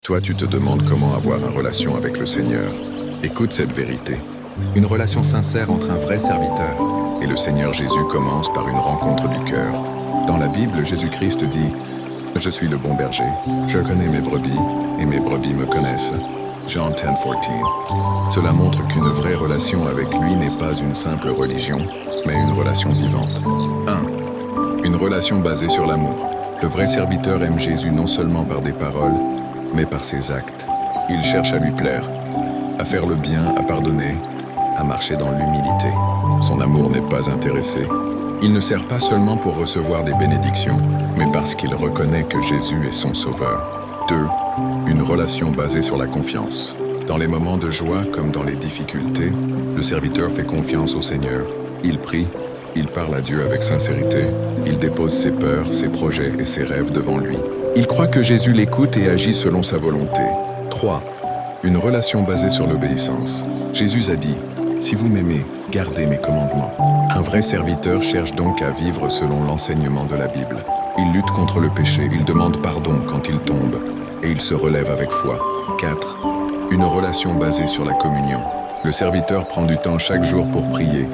Toi, tu te demandes comment avoir une relation avec le Seigneur. Écoute cette vérité. Une relation sincère entre un vrai serviteur et le Seigneur Jésus commence par une rencontre du cœur. Dans la Bible, Jésus-Christ dit « Je suis le bon berger, je connais mes brebis et mes brebis me connaissent ». Jean 10:14. Cela montre qu'une vraie relation avec lui n'est pas une simple religion, mais une relation vivante. 1. Une relation basée sur l'amour. Le vrai serviteur aime Jésus non seulement par des paroles, mais par ses actes. Il cherche à lui plaire, à faire le bien, à pardonner, à marcher dans l'humilité. Son amour n'est pas intéressé. Il ne sert pas seulement pour recevoir des bénédictions, mais parce qu'il reconnaît que Jésus est son sauveur. 2. Une relation basée sur la confiance. Dans les moments de joie comme dans les difficultés, le serviteur fait confiance au Seigneur. Il prie, il parle à Dieu avec sincérité, il dépose ses peurs, ses projets et ses rêves devant lui. Il croit que Jésus l'écoute et agit selon sa volonté. 3. Une relation basée sur l'obéissance. Jésus a dit « Si vous m'aimez, gardez mes commandements ». Un vrai serviteur cherche donc à vivre selon l'enseignement de la Bible. Il lutte contre le péché, il demande pardon quand il tombe, et il se relève avec foi. 4. Une relation basée sur la communion. Le serviteur prend du temps chaque jour pour prier,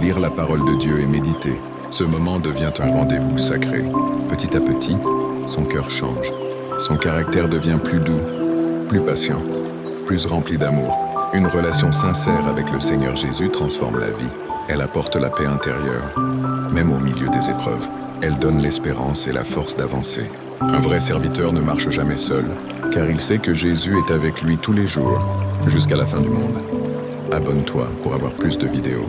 lire la parole de Dieu et méditer. Ce moment devient un rendez-vous sacré. Petit à petit, son cœur change. Son caractère devient plus doux, plus patient, plus rempli d'amour. Une relation sincère avec le Seigneur Jésus transforme la vie. Elle apporte la paix intérieure, même au milieu des épreuves. Elle donne l'espérance et la force d'avancer. Un vrai serviteur ne marche jamais seul, car il sait que Jésus est avec lui tous les jours, jusqu'à la fin du monde. Abonne-toi pour avoir plus de vidéos.